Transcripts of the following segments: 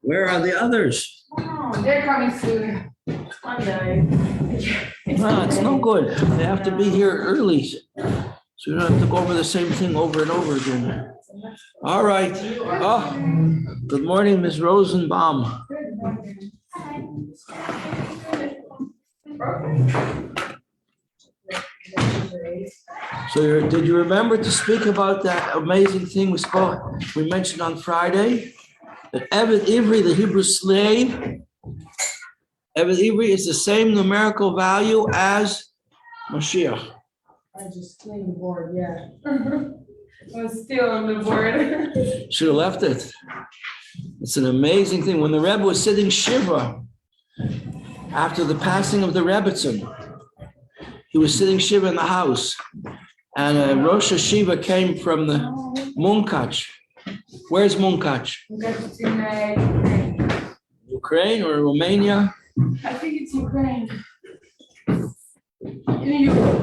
Where are the others? Oh, they're coming soon. Monday. No, it's no good. They have to be here early. So you don't have to go over the same thing over and over again. All right. Oh, good morning, Ms. Rosenbaum. Good morning. So did you remember to speak about that amazing thing we mentioned on Friday? That Eved Ivri, the Hebrew slave, Eved Ivri is the same numerical value as Mashiach. I just cleaned the board, yeah. I was still on the board. Should have left it. It's an amazing thing. When the Rebbe was sitting Shiva, after the passing of the Rebbetzin, he was sitting Shiva in the house, and Rosh Hashiva came from the Munkach. Where's Munkach? It's in Ukraine. Ukraine or Romania? I think it's Ukraine.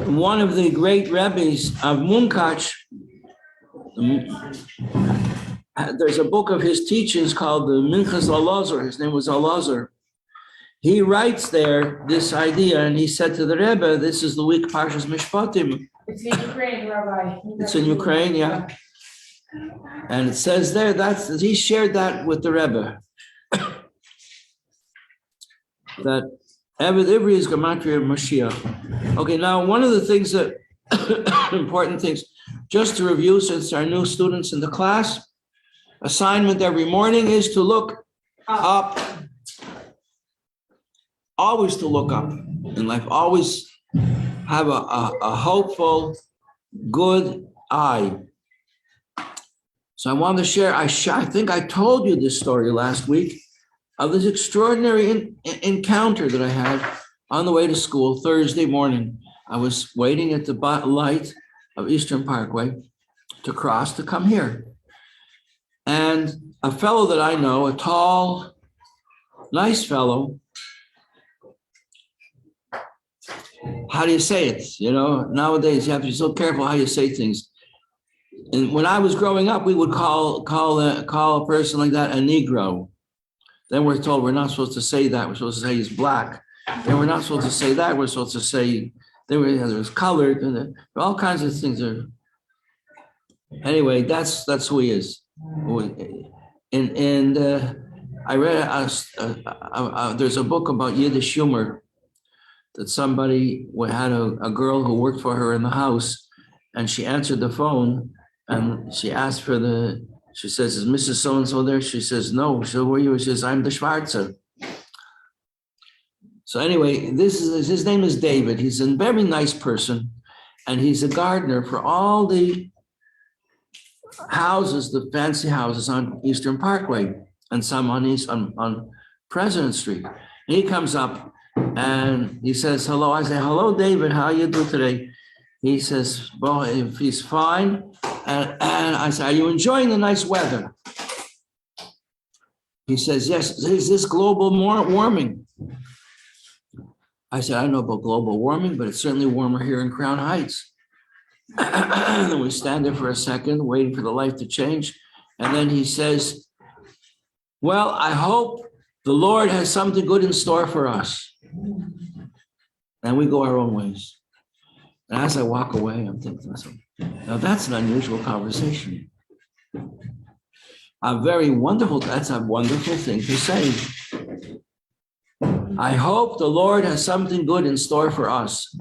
One of the great Rebbes of Munkach, there's a book of his teachings called the Minchas Alazar. His name was Alazar. He writes there this idea, and he said to the Rebbe, this is the week Parshas Mishpatim. It's in Ukraine, Rabbi. It's in Ukraine, yeah. And it says there, he shared that with the Rebbe. That Eved Ivri is Gematria Mashiach. Okay, now one of the things that, important things, just to review since our new students in the class, assignment every morning is to look up. Always to look up in life. Always have a hopeful, good eye. So I wanted to share, I think I told you this story last week of this extraordinary encounter that I had on the way to school Thursday morning. I was waiting at the light of Eastern Parkway to cross to come here. And a fellow that I know, a tall, nice fellow, how do you say it? You know, nowadays you have to be so careful how you say things. And when I was growing up, we would call a person like that a Negro. Then we're told we're not supposed to say that. We're supposed to say he's black. Then we're not supposed to say that. We're supposed to say there was colored, and all kinds of things. Anyway, that's who he is. And I read there's a book about Yiddish humor that somebody had a girl who worked for her in the house, and she answered the phone, and she asked she says, is Mrs. So-and-so there? She says, no. So who are you? She says, I'm the Schwarzer. So anyway, his name is David. He's a very nice person, and he's a gardener for all the houses, the fancy houses on Eastern Parkway, and some on President Street. And he comes up and he says, hello. I say, hello, David, how you do today? He says, well, if he's fine. And I say, are you enjoying the nice weather? He says, yes. Is this global warming? I said, I don't know about global warming, but it's certainly warmer here in Crown Heights. And then we stand there for a second, waiting for the light to change. And then he says, well, I hope the Lord has something good in store for us. And we go our own ways. And as I walk away, I'm thinking, now that's an unusual conversation. That's a wonderful thing to say. I hope the Lord has something good in store for us.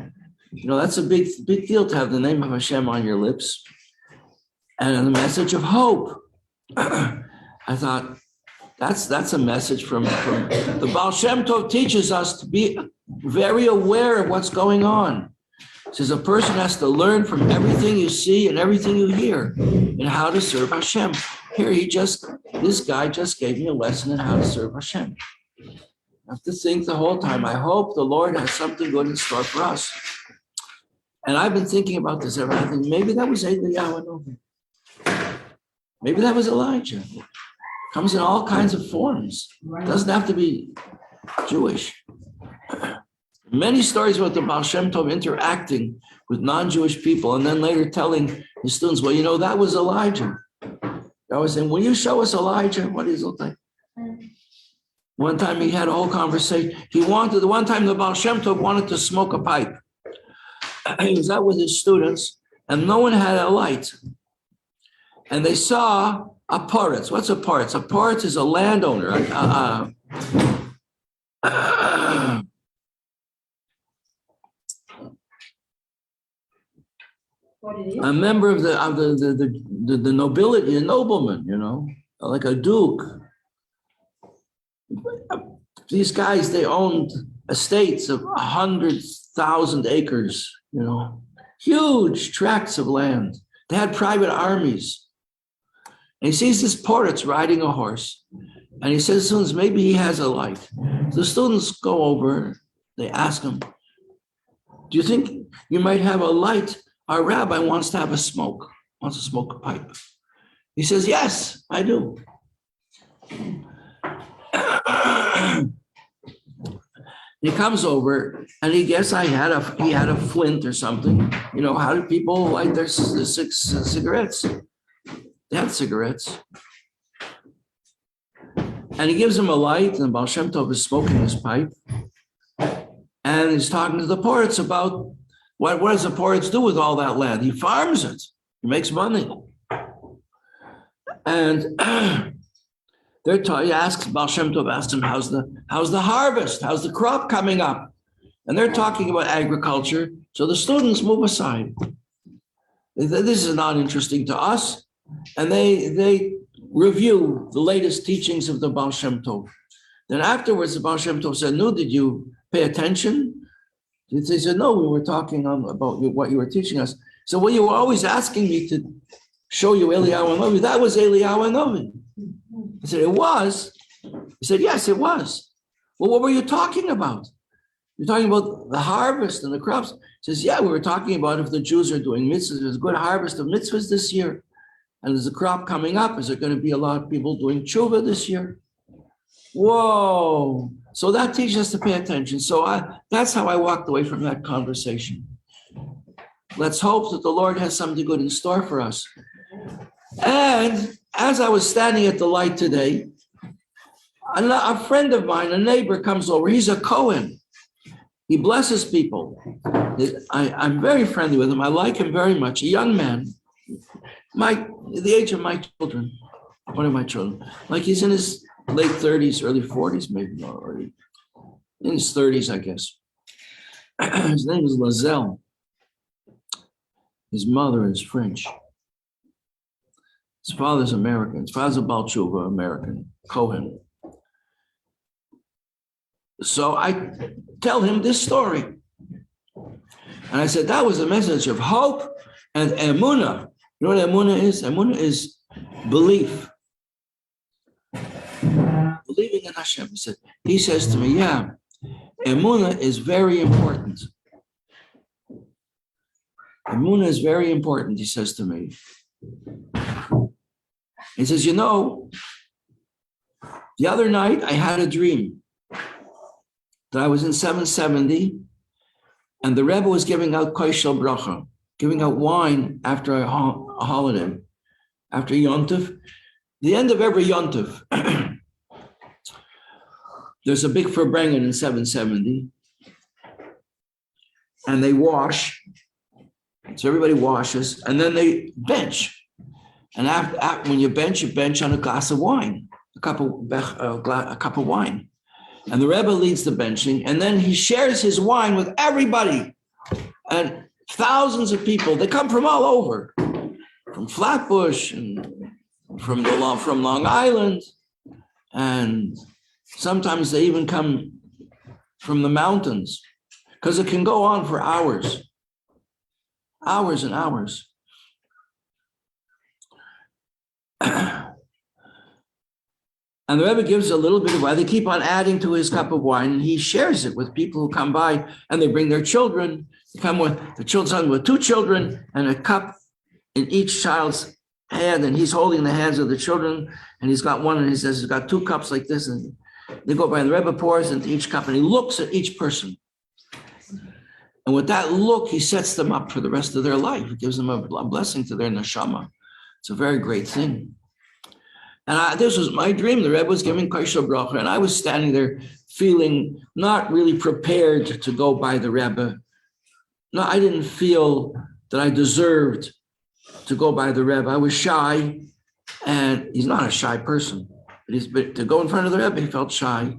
You know, that's a big deal to have the name of Hashem on your lips and a message of hope. I thought, that's a message from the Baal Shem Tov teaches us to be very aware of what's going on. It says a person has to learn from everything you see and everything you hear and how to serve Hashem. Here, this guy just gave me a lesson in how to serve Hashem. I have to think the whole time, I hope the Lord has something good in store for us. And I've been thinking about this ever. I think maybe that was Eliyahu. Maybe that was Elijah. Comes in all kinds of forms. Doesn't have to be Jewish. Many stories about the Baal Shem Tov interacting with non-Jewish people and then later telling his students, well, you know, that was Elijah. I was saying, will you show us Elijah? What does he look like? One time he had a whole conversation. One time the Baal Shem Tov wanted to smoke a pipe. He was out with his students and no one had a light. And they saw a poritz. What's a poritz? A poritz is a landowner. A member of the nobility, a nobleman, like a duke. These guys, they owned estates of 100,000 acres, huge tracts of land. They had private armies. And he sees this poritz riding a horse. And he says, students, maybe he has a light. So the students go over, they ask him, do you think you might have a light? Our rabbi wants to smoke a pipe. He says, yes, I do. He comes over and he guessed he had a flint or something. How do people light their cigarettes? They had cigarettes. And he gives him a light, and Baal Shem Tov is smoking his pipe. And he's talking to the poritz about what does the poritz do with all that land? He farms it. He makes money. And he asks, Baal Shem Tov asks him, how's the harvest? How's the crop coming up? And they're talking about agriculture. So the students move aside. This is not interesting to us. And they review the latest teachings of the Baal Shem Tov. Then afterwards, the Baal Shem Tov said, no, did you pay attention? They said, no, we were talking about what you were teaching us. So, well, you were always asking me to show you Eliyahu Hanavi. That was Eliyahu Hanavi. I said, it was? He said, yes, it was. Well, what were you talking about? You're talking about the harvest and the crops. He says, yeah, we were talking about if the Jews are doing mitzvahs, there's a good harvest of mitzvahs this year. And there's a crop coming up. Is there going to be a lot of people doing tshuva this year? Whoa. So that teaches us to pay attention. So that's how I walked away from that conversation. Let's hope that the Lord has something good in store for us. And as I was standing at the light today, a friend of mine, a neighbor, comes over. He's a Kohen. He blesses people. I'm very friendly with him. I like him very much. A young man, the age of my children, one of my children. Like he's in his late 30s, early 40s, maybe already. In his 30s, I guess. His name is Lazelle. His mother is French. His father's American. His father's a Baal Tshuva, American, Kohen. So I tell him this story. And I said, that was a message of hope and emunah. You know what emunah is? Emunah is belief. Believing in Hashem. He says to me, yeah, emunah is very important. Emunah is very important, he says to me. He says, the other night I had a dream that I was in 770 and the Rebbe was giving out koshel bracha, giving out wine after a holiday, after Yontif. The end of every Yontif, there's a big Farbrengen in 770 and they wash. So everybody washes and then they bench. And when you bench on a glass of wine, a cup of wine. And the Rebbe leads the benching, and then he shares his wine with everybody. And thousands of people, they come from all over, from Flatbush and from Long Island. And sometimes they even come from the mountains, because it can go on for hours and hours. And the Rebbe gives a little bit of wine. They keep on adding to his cup of wine, and he shares it with people who come by, and they bring their children. They come with the children with two children and a cup in each child's hand, and he's holding the hands of the children, and he's got one, and he says he's got two cups like this, and they go by, and the Rebbe pours into each cup, and he looks at each person. And with that look, he sets them up for the rest of their life. He gives them a blessing to their neshama. It's a very great thing. And this was my dream. The Rebbe was giving Kaisha Bracha, and I was standing there feeling not really prepared to go by the Rebbe. No, I didn't feel that I deserved to go by the Rebbe. I was shy, and he's not a shy person. But to go in front of the Rebbe, he felt shy.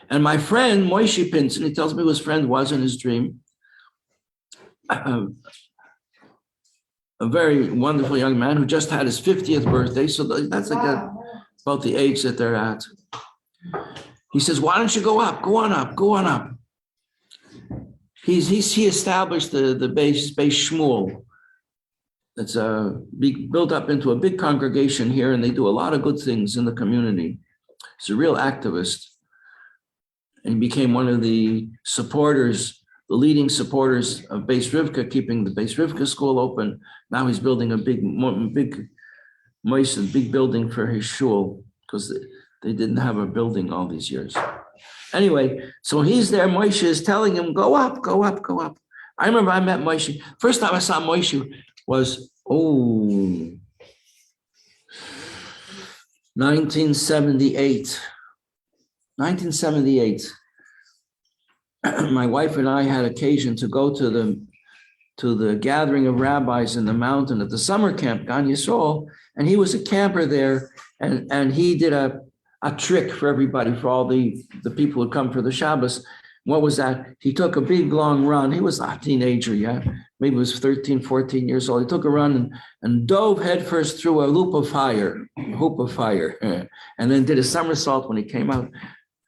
And my friend, Moshe Pinson, he tells me who his friend was in his dream, a very wonderful young man who just had his 50th birthday. So that's like about the age that they're at. He says, why don't you go up? Go on up, go on up. He established the base Shmuel. It's built up into a big congregation here, and they do a lot of good things in the community. He's a real activist. And he became one of the supporters, the leading supporters of Beis Rivka, keeping the Beis Rivka school open. Now he's building a big building for his shul, because they didn't have a building all these years. Anyway, so he's there. Moshe is telling him, go up, go up, go up. I remember I met Moshe. First time I saw Moshe was, 1978. 1978. My wife and I had occasion to go to the gathering of rabbis in the mountain at the summer camp, Gan Yisrael, and he was a camper there, and he did a trick for everybody, for all the people who come for the Shabbos. What was that? He took a big, long run. He was a teenager, maybe he was 13, 14 years old. He took a run and dove headfirst through a hoop of fire, and then did a somersault when he came out.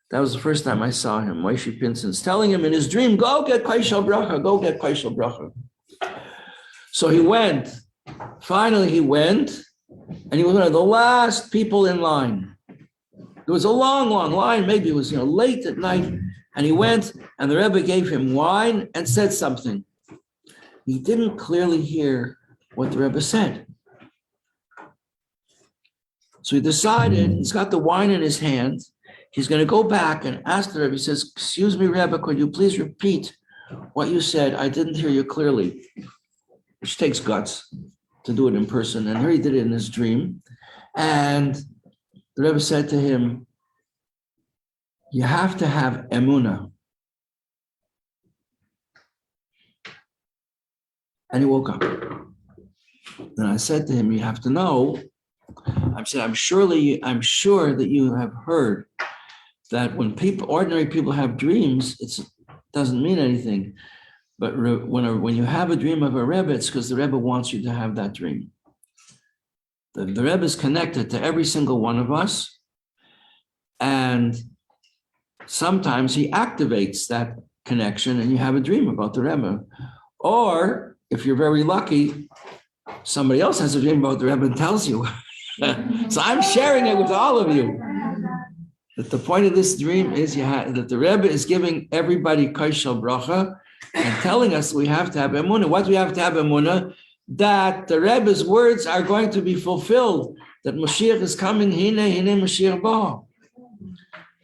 That was the first time I saw him. Moshe Pinson's telling him in his dream, go get Kaishal Bracha, go get Kaishal Bracha. So he went. Finally, he went, and he was one of the last people in line. There was a long, long line. Maybe it was late at night. And he went, and the Rebbe gave him wine and said something. He didn't clearly hear what the Rebbe said. So he decided, he's got the wine in his hand. He's going to go back and ask the Rebbe. He says, excuse me, Rebbe, could you please repeat what you said? I didn't hear you clearly. Which takes guts to do it in person. And here he did it in his dream. And the Rebbe said to him, you have to have emunah. And he woke up. And I said to him, you have to know, I'm sure that you have heard that when ordinary people have dreams, it doesn't mean anything. But when you have a dream of a Rebbe, it's because the Rebbe wants you to have that dream. The Rebbe is connected to every single one of us. And sometimes he activates that connection and you have a dream about the Rebbe. Or if you're very lucky, somebody else has a dream about the Rebbe and tells you. So I'm sharing it with all of you. That the point of this dream is that the Rebbe is giving everybody Kaishal Bracha and telling us we have to have emunah. What do we have to have emunah? That the Rebbe's words are going to be fulfilled. That Mashiach is coming. Hine Mashiach ba.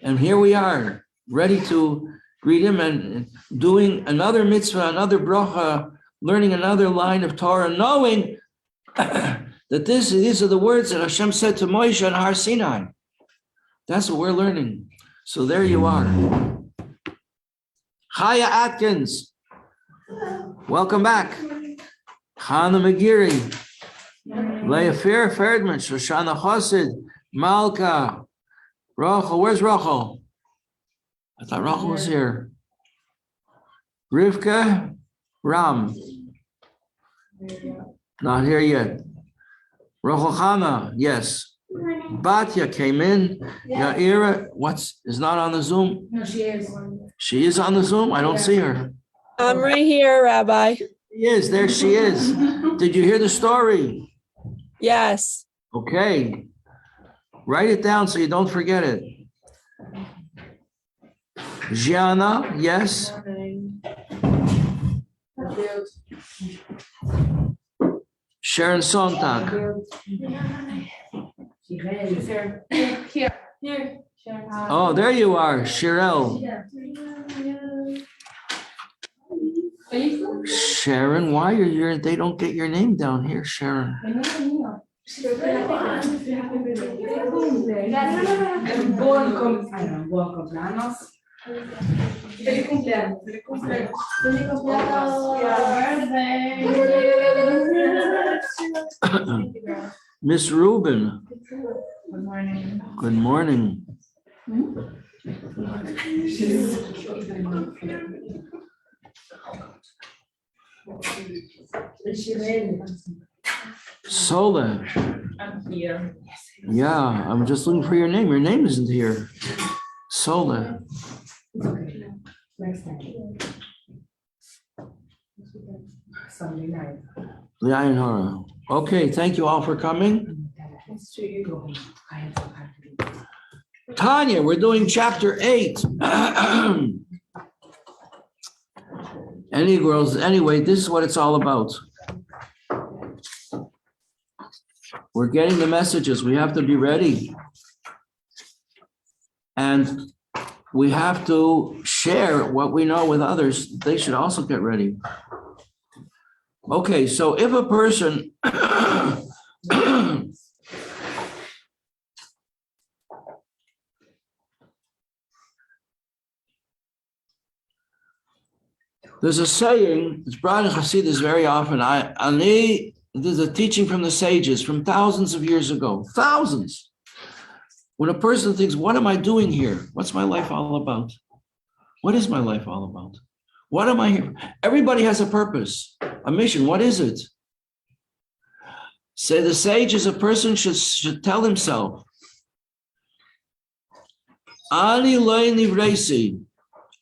And here we are, ready to greet him and doing another mitzvah, another bracha, learning another line of Torah, knowing that these are the words that Hashem said to Moshe on Har Sinai. That's what we're learning. So there you are. Chaya Atkins, welcome back. Chana Megiri, Leah Ferdman, Shoshana Chosid, Malka, Rachel. Where's Rachel? I thought Rachel was here. Rivka, Ram. Not here yet. Rachel Chana, yes. Batya came in. Yeah. Yaira, is not on the Zoom? No, she is. She is on the Zoom? I don't see her. I'm right here, Rabbi. She is. There she is. Did you hear the story? Yes. Okay. Write it down so you don't forget it. Gianna, yes. Sharon Sontag. She's here. Here. Oh, there you are, Shirel. Sharon, why are they don't get your name down here, Sharon? Buon cumpleaños. Feliz cumpleaños. Feliz cumpleaños. Feliz cumpleaños. Miss Rubin, Good morning. good morning. Sola, I'm here. yeah, I'm just looking for your name. Your name isn't here. Sola. Next time. Sunday night. Lion Hara. Okay, thank you all for coming. Tanya, we're doing chapter 8. Anyway, this is what it's all about. We're getting the messages. We have to be ready. And we have to share what we know with others. They should also get ready. Okay, so if a person there's a saying, it's brought in Hasidus very often. There's a teaching from the sages from thousands of years ago, thousands. When a person thinks, what am I doing here? What's my life all about? What is my life all about? What am I here? Everybody has a purpose, a mission. What is it? Say the sages, a person should tell himself, Ani lo nivresi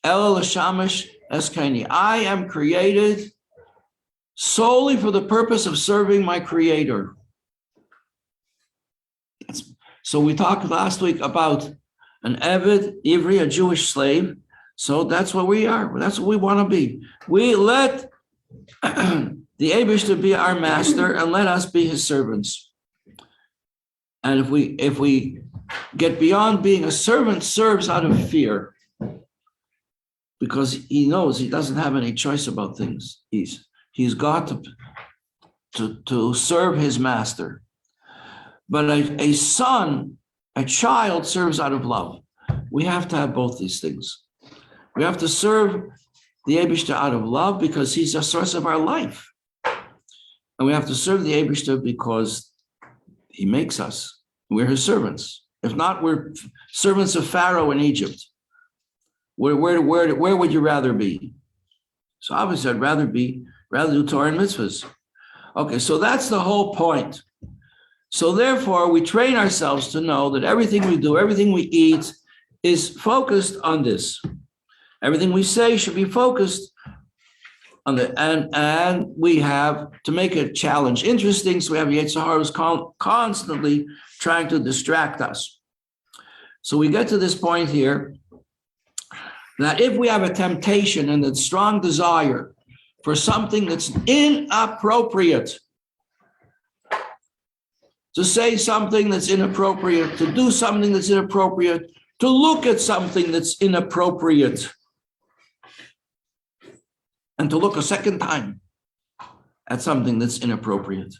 ela l'shamash eskeni. I am created solely for the purpose of serving my Creator. So we talked last week about an Eved, Ivri, a Jewish slave. So that's what we are. That's what we want to be. We let the Eibishter be our master and let us be his servants. And if we get beyond being a servant, serves out of fear, because he knows he doesn't have any choice about things. He's got to serve his master. But a son, a child serves out of love. We have to have both these things. We have to serve the Eibishter out of love because he's the source of our life. And we have to serve the Eibishter because he makes us. We're his servants. If not, we're servants of Pharaoh in Egypt. Where would you rather be? So obviously I'd rather do Torah and mitzvahs. Okay, so that's the whole point. So therefore, we train ourselves to know that everything we do, everything we eat is focused on this. Everything we say should be focused on the, and we have to make a challenge interesting. So we have Yetzer Hara who's constantly trying to distract us. So we get to this point here that if we have a temptation and a strong desire for something that's inappropriate, to say something that's inappropriate, to do something that's inappropriate, to look at something that's inappropriate, and to look a second time at something that's inappropriate,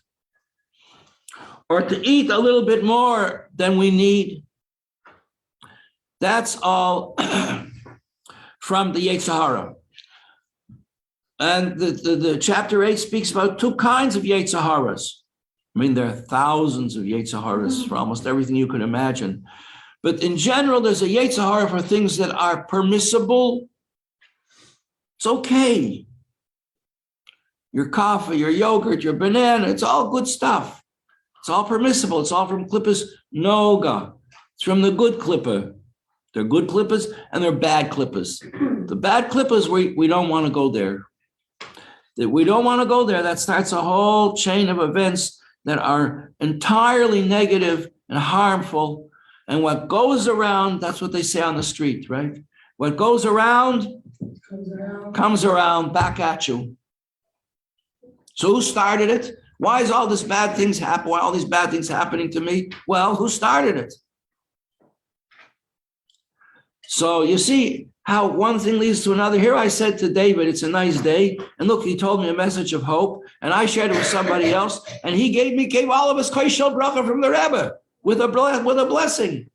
or to eat a little bit more than we need. That's all from the Yetzer Hara. And the chapter 8 speaks about two kinds of Yetzer Haras. I mean, there are thousands of Yetzer Haras for almost everything you can imagine. But in general, there's a Yetzer Hara for things that are permissible. It's okay. Your coffee, your yogurt, your banana, it's all good stuff. It's all permissible. It's all from Klippas Noga. It's from the good Klippa. They're good Klippas and they're bad Klippas. The bad Klippas, we don't want to go there. That we don't want to go there. That starts a whole chain of events that are entirely negative and harmful. And what goes around, that's what they say on the street, right? What goes around comes around back at you. So who started it? Why is all this bad things happen? Why are all these bad things happening to me? Well, who started it? So you see, how one thing leads to another. Here I said to David, it's a nice day. And look, he told me a message of hope. And I shared it with somebody else. And he gave all of us Koshel Bracha from the Rebbe with a blessing.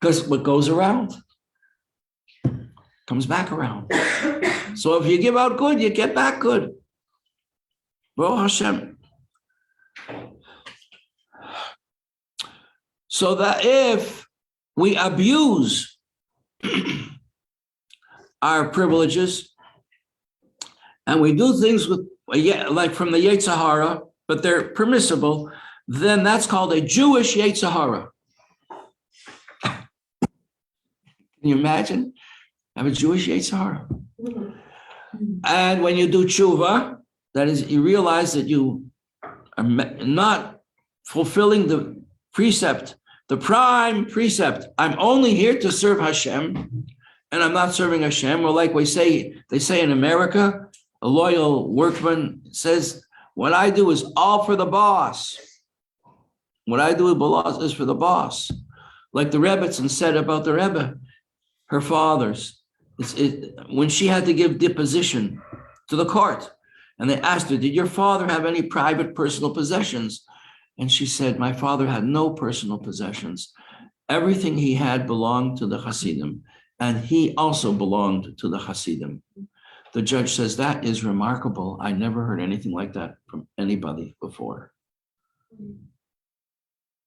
Because what goes around comes back around. So if you give out good, you get back good. Baruch Hashem. So that if we abuse our privileges and we do things with, like from the Yetzer Hara, but they're permissible, then that's called a Jewish Yetzer Hara. Can you imagine? Have a Jewish Yetzer Hara. And when you do tshuva, that is, you realize that you are not fulfilling the precept, the prime precept. I'm only here to serve Hashem, and I'm not serving Hashem. Or like they say in America, a loyal workman says, what I do is all for the boss. What I do is for the boss. Like the Rebbetzin said about the Rebbe, her father's. When she had to give deposition to the court, and they asked her, did your father have any private personal possessions? And she said, my father had no personal possessions. Everything he had belonged to the Hasidim, and he also belonged to the Hasidim. The judge says, that is remarkable. I never heard anything like that from anybody before.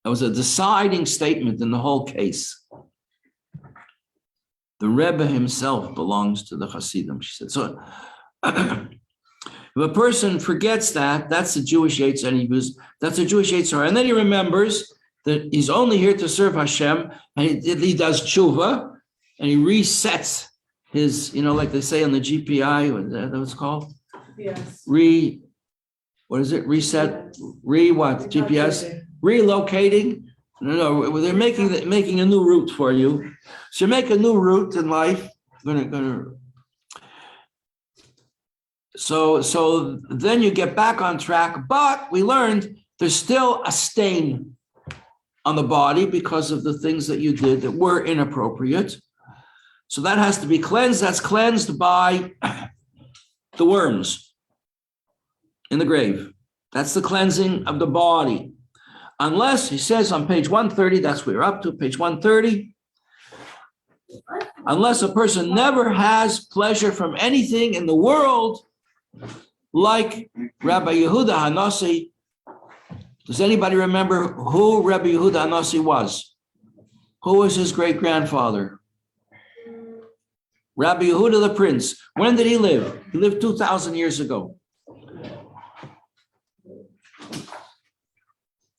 That was a deciding statement in the whole case. The Rebbe himself belongs to the Hasidim, she said. So if a person forgets that, that's the Jewish Yetzer, that's a Jewish Yetzer. And then he remembers that he's only here to serve Hashem, and he does tshuva, and he resets his, like they say on the GPI, what is that what's called? Yes. What is it? Reset, GPS? Relocating. No, they're making a new route for you. So you make a new route in life. So then you get back on track, but we learned there's still a stain on the body because of the things that you did that were inappropriate. So that has to be cleansed. That's cleansed by the worms in the grave. That's the cleansing of the body. Unless, he says on page 130, that's what we're up to, page 130. Unless a person never has pleasure from anything in the world, like Rabbi Yehuda Hanasi. Does anybody remember who Rabbi Yehuda Hanasi was? Who was his great-grandfather? Rabbi Yehuda the Prince. When did he live? He lived 2,000 years ago.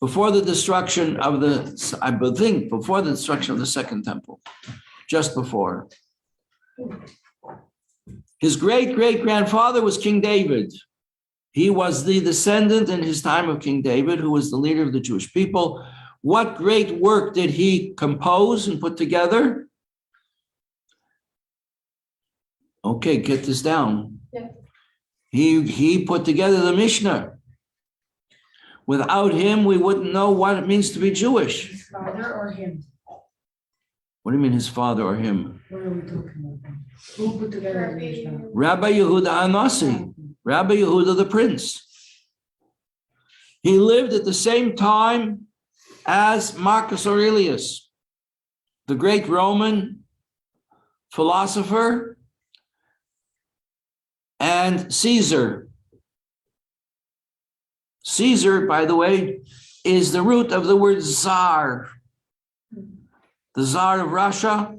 Before the destruction of before the destruction of the Second Temple, just before. His great-great-grandfather was King David. He was the descendant in his time of King David, who was the leader of the Jewish people. What great work did he compose and put together? Okay, get this down. Yeah. He put together the Mishnah. Without him, we wouldn't know what it means to be Jewish. His father or him? What do you mean his father or him? What are we talking about? Who put together the Mishnah? Rabbi Yehuda Hanasi, Rabbi Yehuda the Prince. He lived at the same time as Marcus Aurelius, the great Roman philosopher, and Caesar. Caesar, by the way, is the root of the word Tsar. The Tsar of Russia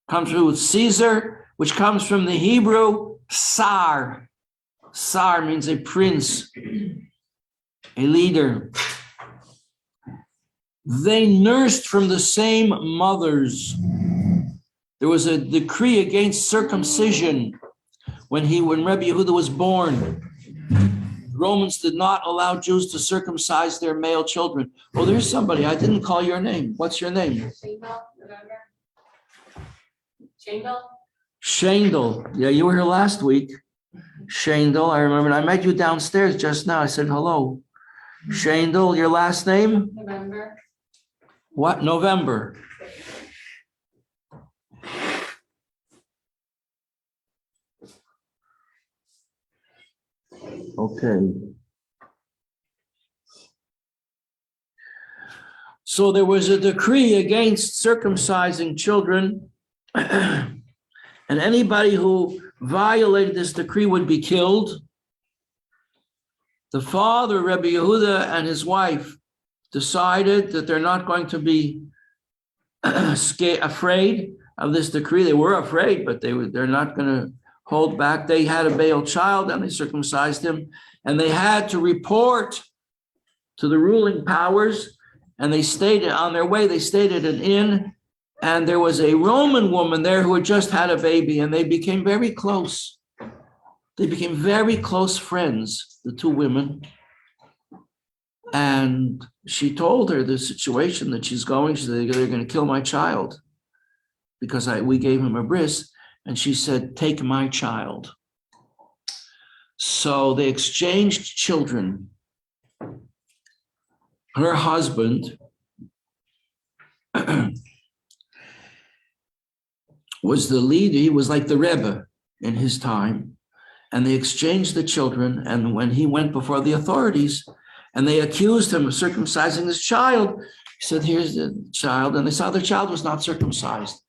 comes from Caesar, which comes from the Hebrew Tsar. Tsar means a prince, a leader. They nursed from the same mothers. There was a decree against circumcision when Rabbi Yehuda was born. Romans did not allow Jews to circumcise their male children. Oh, there's somebody. I didn't call your name. What's your name? Shandel. Yeah, you were here last week. Shandel, I remember. I met you downstairs just now. I said hello. Shandel, your last name? November. What? November. Okay. So there was a decree against circumcising children, and anybody who violated this decree would be killed. The father, Rabbi Yehuda, and his wife decided that they're not going to be afraid of this decree. They were afraid, but they're not going to hold back. They had a male child and they circumcised him, and they had to report to the ruling powers. And they stayed on their way. They stayed at an inn, and there was a Roman woman there who had just had a baby, and they became very close. They became very close friends, the two women. And she told her the situation that she's going. She said, they're going to kill my child because we gave him a bris. And she said, take my child. So they exchanged children. Her husband was the leader. He was like the Rebbe in his time. And they exchanged the children. And when he went before the authorities and they accused him of circumcising this child, he said, here's the child. And they saw the child was not circumcised.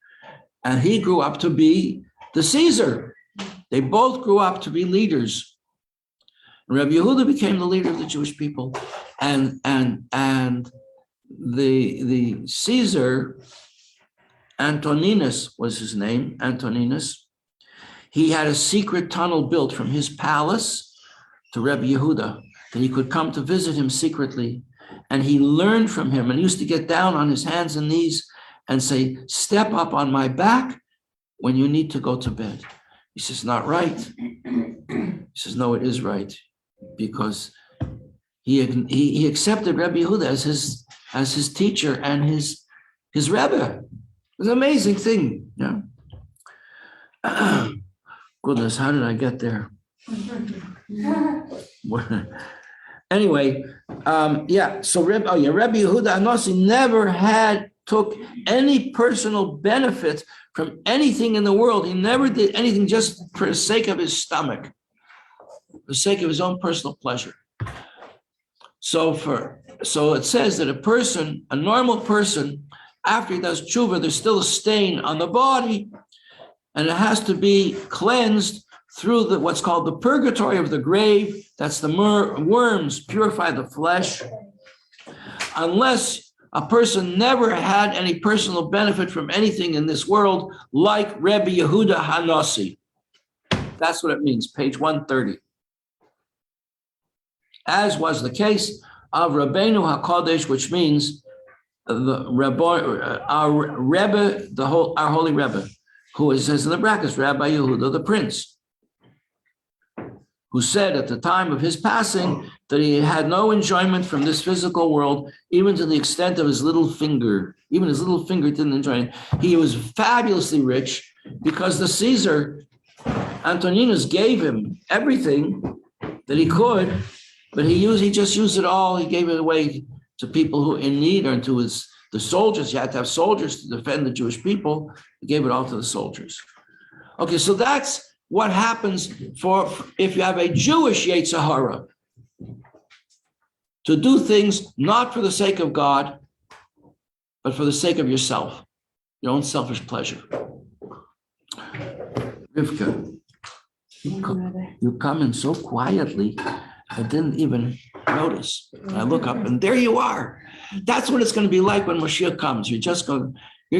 And he grew up to be the Caesar. They both grew up to be leaders. And Rabbi Yehuda became the leader of the Jewish people. And the Caesar, Antoninus was his name, Antoninus. He had a secret tunnel built from his palace to Rabbi Yehuda that he could come to visit him secretly. And he learned from him and he used to get down on his hands and knees and say, step up on my back when you need to go to bed. He says, not right. He says, no, it is right. Because he accepted Rabbi Yehuda as his teacher and his Rebbe. It was an amazing thing. Yeah. Goodness, how did I get there? Anyway, so Rabbi Yehuda Anossi never took any personal benefit from anything in the world. He never did anything just for the sake of his stomach, for the sake of his own personal pleasure. So it says that a normal person, after he does tshuva, there's still a stain on the body, and it has to be cleansed through what's called the purgatory of the grave. That's the worms purify the flesh. Unless a person never had any personal benefit from anything in this world, like Rabbi Yehuda Hanossi. That's what it means, page 130. As was the case of Rabbeinu HaKodesh, which means our Rebbe, our holy Rebbe, who says in the brackets, Rabbi Yehuda the Prince, who said at the time of his passing that he had no enjoyment from this physical world, even to the extent of his little finger. Even his little finger didn't enjoy it. He was fabulously rich because the Caesar, Antoninus, gave him everything that he could, but he just used it all. He gave it away to people who in need, or to the soldiers. You had to have soldiers to defend the Jewish people. He gave it all to the soldiers. Okay, so that's what happens if you have a Jewish Yetzer Hara, to do things not for the sake of God, but for the sake of yourself, your own selfish pleasure. Rivka, you come in so quietly, I didn't even notice. I look up and there you are. That's what it's going to be like when Mashiach comes. You're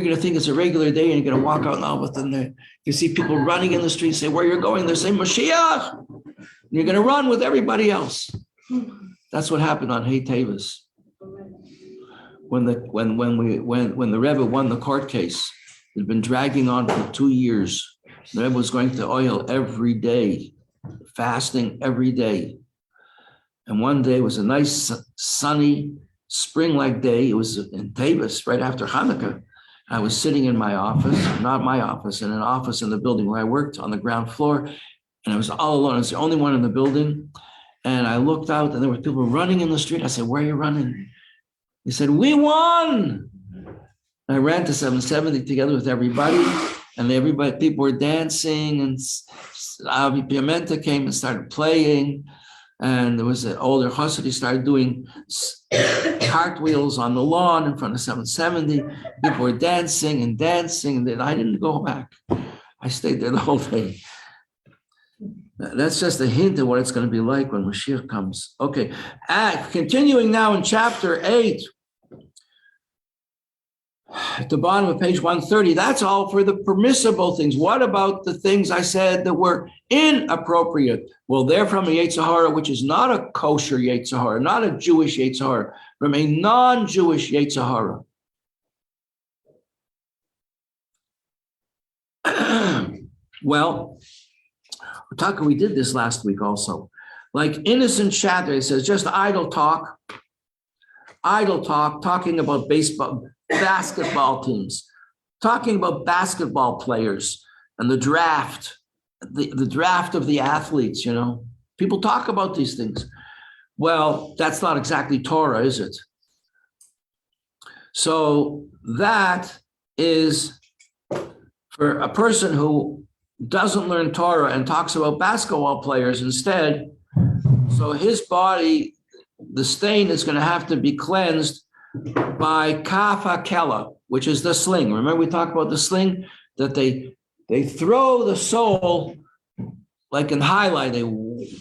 going to think it's a regular day and you're going to walk out now within there. You see people running in the street, say, where you're going? They're saying, Mashiach. And you're going to run with everybody else. That's what happened on Hey Tavis. When the Rebbe won the court case, it had been dragging on for 2 years. The Rebbe was going to oil every day, fasting every day. And one day was a nice, sunny, spring-like day. It was in Tavis, right after Hanukkah. I was sitting in my office, not my office, in an office in the building where I worked on the ground floor. And I was all alone. I was the only one in the building. And I looked out and there were people running in the street. I said, where are you running? He said, we won. And I ran to 770 together with everybody. And people were dancing, and Avi Piamenta came and started playing. And there was an older chassid, he started doing cartwheels on the lawn in front of 770. People were dancing and dancing, and then I didn't go back. I stayed there the whole day. That's just a hint of what it's going to be like when Mashiach comes. Okay, continuing now in chapter 8, at the bottom of page 130, that's all for the permissible things. What about the things I said that were inappropriate? Well, they're from a Yetzer Hara, which is not a kosher Yetzer Hara, not a Jewish Yetzer Hara, from a non-Jewish Yetzer Hara. Well, we did this last week also. Like innocent chatter, it says just idle talk, talking about baseball, basketball teams, talking about basketball players and the draft, the draft of the athletes, you know. People talk about these things. Well, that's not exactly Torah, is it? So that is for a person who doesn't learn Torah and talks about basketball players instead. So his body, the stain is going to have to be cleansed by kaf hakela, which is the sling. Remember we talked about the sling, that they throw the soul like in highlight. They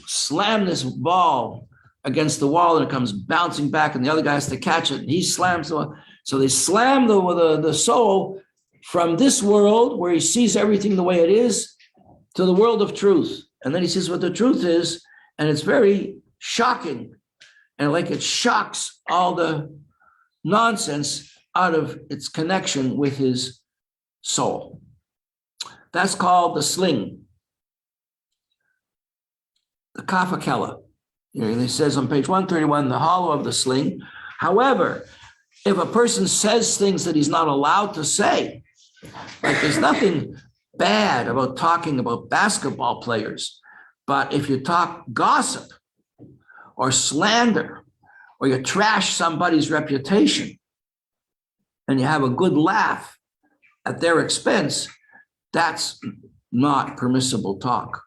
slam this ball against the wall and it comes bouncing back, and the other guy has to catch it. And he slams the wall. So they slam the soul from this world where he sees everything the way it is to the world of truth. And then he sees what the truth is, and it's very shocking. And like it shocks all the nonsense out of its connection with his soul. That's called the sling, the kaf hakela. It says on page 131, the hollow of the sling. However, if a person says things that he's not allowed to say, like there's nothing bad about talking about basketball players, but if you talk gossip or slander, or you trash somebody's reputation and you have a good laugh at their expense, that's not permissible talk.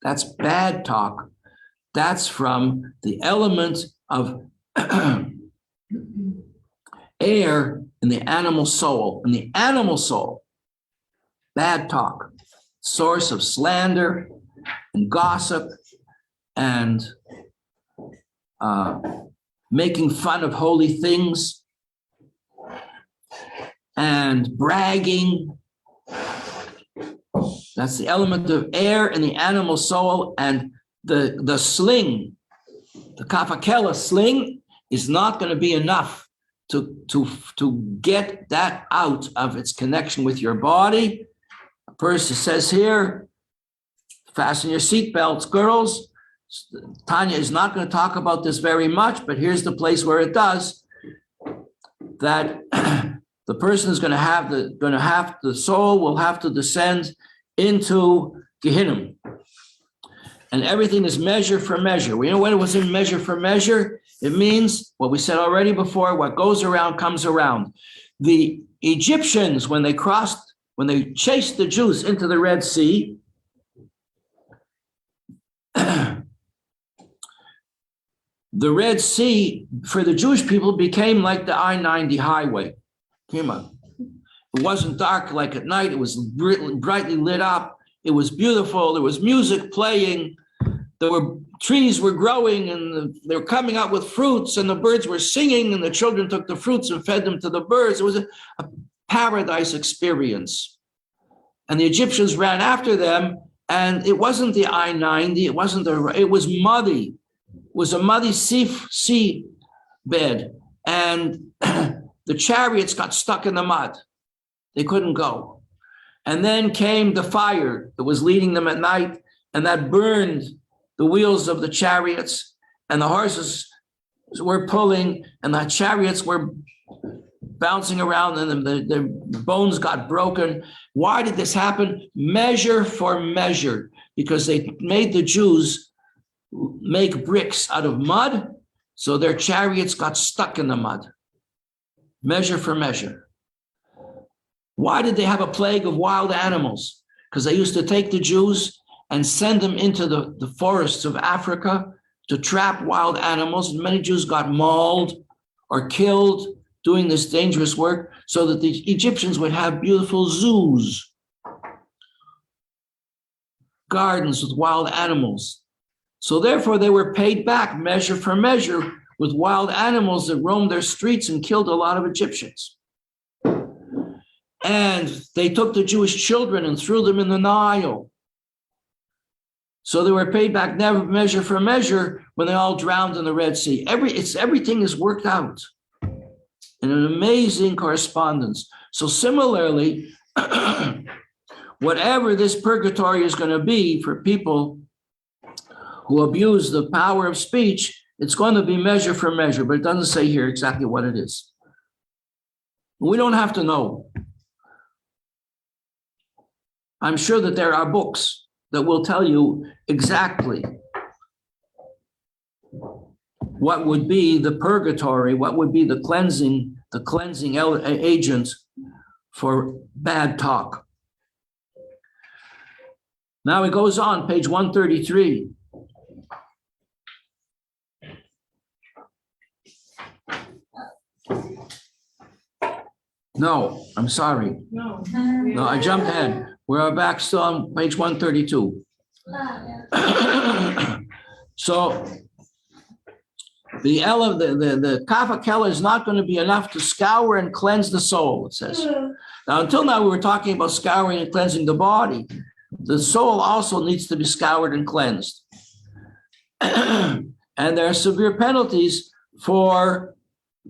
That's bad talk. That's from the element of air in the animal soul. In the animal soul, bad talk, source of slander and gossip and making fun of holy things and bragging. That's the element of air in the animal soul. And the sling, the kaf hakela sling, is not going to be enough to get that out of its connection with your body. A person says here, fasten your seatbelts, girls. Tanya is not going to talk about this very much, but here's the place where it does. That the person is going to have the soul will have to descend into Gehinnom. And everything is measure for measure. We know when it was in measure for measure, it means what we said already before, what goes around comes around. The Egyptians, when they chased the Jews into the Red Sea, the Red Sea for the Jewish people became like the I-90 highway. Come on. It wasn't dark like at night. It was brightly lit up. It was beautiful. There was music playing. Trees were growing, and they were coming out with fruits, and the birds were singing, and the children took the fruits and fed them to the birds. It was a paradise experience. And the Egyptians ran after them, and it wasn't the I-90. It was muddy. It was a muddy sea bed, and the chariots got stuck in the mud. They couldn't go. And then came the fire that was leading them at night, and that burned the wheels of the chariots, and the horses were pulling, and the chariots were bouncing around, and the bones got broken. Why did this happen? Measure for measure, because they made the Jews make bricks out of mud, so their chariots got stuck in the mud. Measure for measure. Why did they have a plague of wild animals? Because they used to take the Jews and send them into the forests of Africa to trap wild animals, and many Jews got mauled or killed doing this dangerous work so that the Egyptians would have beautiful zoos, gardens with wild animals. So therefore, they were paid back measure for measure with wild animals that roamed their streets and killed a lot of Egyptians. And they took the Jewish children and threw them in the Nile. So they were paid back measure for measure when they all drowned in the Red Sea. Everything is worked out in an amazing correspondence. So similarly, whatever this purgatory is going to be for people who abuse the power of speech, it's going to be measure for measure, but it doesn't say here exactly what it is. We don't have to know. I'm sure that there are books that will tell you exactly what would be the purgatory, what would be the cleansing agent for bad talk. Now it goes on, page 133. No, I'm sorry. No. No, I jumped ahead. We're back still on page 132. So the Kaf HaKela is not going to be enough to scour and cleanse the soul, it says. Now, until now, we were talking about scouring and cleansing the body. The soul also needs to be scoured and cleansed. And there are severe penalties for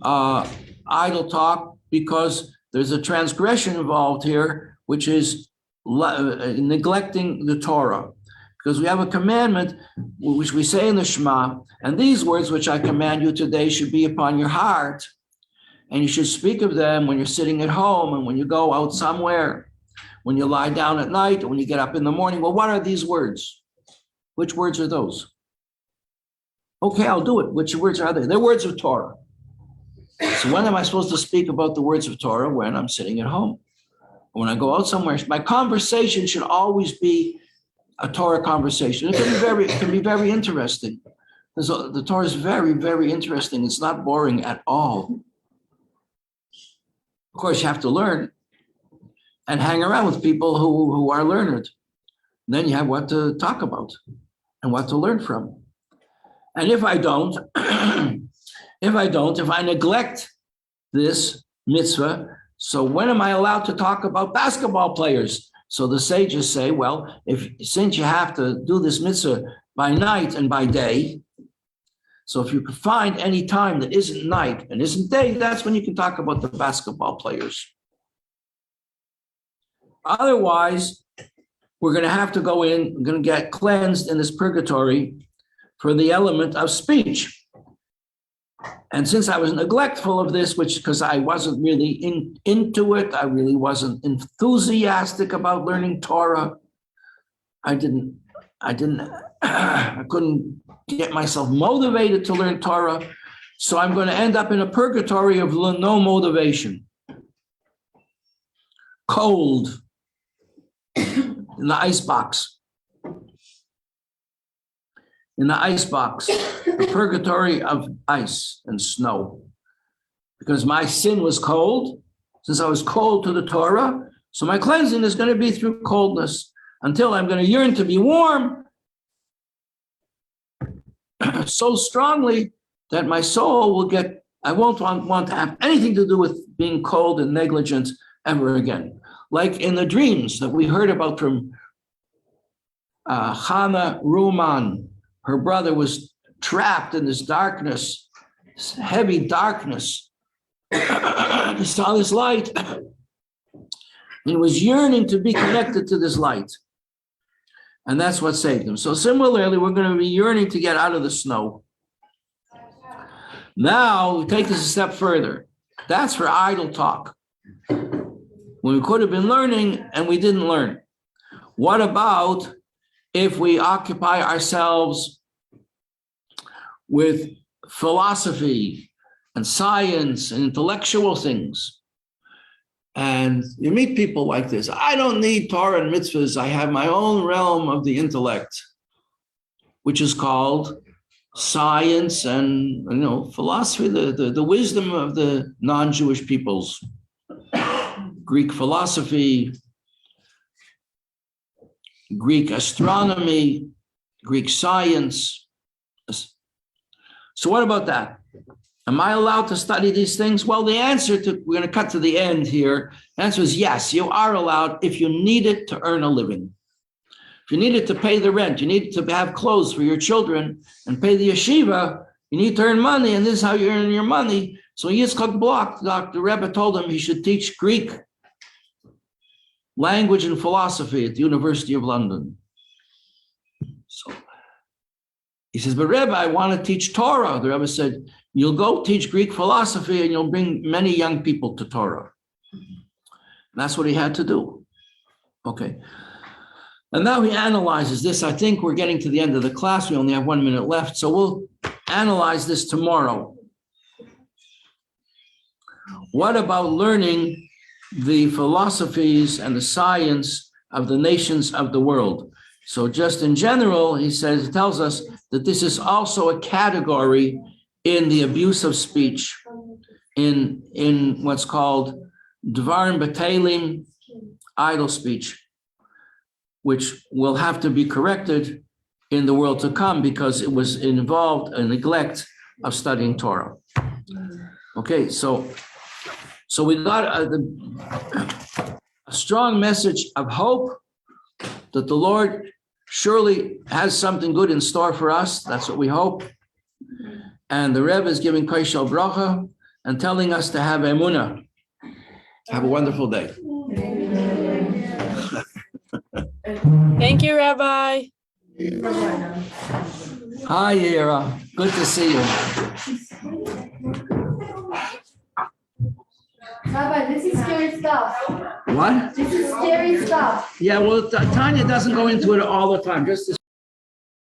idle talk because there's a transgression involved here, which is neglecting the Torah. Because we have a commandment, which we say in the Shema, and these words which I command you today should be upon your heart, and you should speak of them when you're sitting at home and when you go out somewhere, when you lie down at night, and when you get up in the morning. Well, what are these words? Which words are those? Okay, I'll do it. Which words are they? They're words of Torah. So when am I supposed to speak about the words of Torah? When I'm sitting at home. When I go out somewhere, my conversation should always be a Torah conversation. It can be very interesting. The Torah is very, very interesting. It's not boring at all. Of course, you have to learn and hang around with people who are learned. Then you have what to talk about and what to learn from. And if I don't, if I neglect this mitzvah, so when am I allowed to talk about basketball players? So the sages say, well, since you have to do this mitzvah by night and by day, so if you can find any time that isn't night and isn't day, that's when you can talk about the basketball players. Otherwise, we're going to have to go in, we're going to get cleansed in this purgatory for the element of speech. And since I was neglectful of this, because I wasn't really into it, I really wasn't enthusiastic about learning Torah, I couldn't get myself motivated to learn Torah. So I'm going to end up in a purgatory of no motivation. Cold in the icebox. In the icebox, a purgatory of ice and snow. Because my sin was cold, since I was cold to the Torah, so my cleansing is going to be through coldness until I'm going to yearn to be warm so strongly that my soul will I won't want to have anything to do with being cold and negligent ever again. Like in the dreams that we heard about from Hannah Ruman. Her brother was trapped in this darkness, this heavy darkness. He saw this light and was yearning to be connected to this light. And that's what saved him. So similarly, we're going to be yearning to get out of the snow. Now, we take this a step further. That's for idle talk. When we could have been learning and we didn't learn. What about if we occupy ourselves with philosophy and science and intellectual things? And you meet people like this. I don't need Torah and mitzvahs. I have my own realm of the intellect, which is called science and philosophy, the wisdom of the non-Jewish peoples. Greek philosophy, Greek astronomy, Greek science. So what about that? Am I allowed to study these things? Well, the answer we're going to cut to the end here. The answer is yes, you are allowed if you need it to earn a living. If you need it to pay the rent, you need to have clothes for your children and pay the yeshiva, you need to earn money, and this is how you earn your money. So Yitzchak Bloch, the Rebbe told him he should teach Greek language and philosophy at the University of London. So he says, but Rebbe, I want to teach Torah. The Rebbe said, you'll go teach Greek philosophy and you'll bring many young people to Torah. And that's what he had to do. Okay. And now he analyzes this. I think we're getting to the end of the class. We only have 1 minute left. So we'll analyze this tomorrow. What about learning the philosophies and the science of the nations of the world? So just in general, he tells us that this is also a category in the abuse of speech, in what's called Dvarim Batalim, idle speech, which will have to be corrected in the world to come because it was involved in neglect of studying Torah. Okay, so we got a strong message of hope that the Lord surely has something good in store for us. That's what we hope. And the Rebbe is giving Kaishal Bracha and telling us to have emunah. Have a wonderful day. Thank you, Rabbi. Hi, Ira. Good to see you. Rabbi, this is scary stuff. What? This is scary stuff. Yeah, well, Tanya doesn't go into it all the time. Just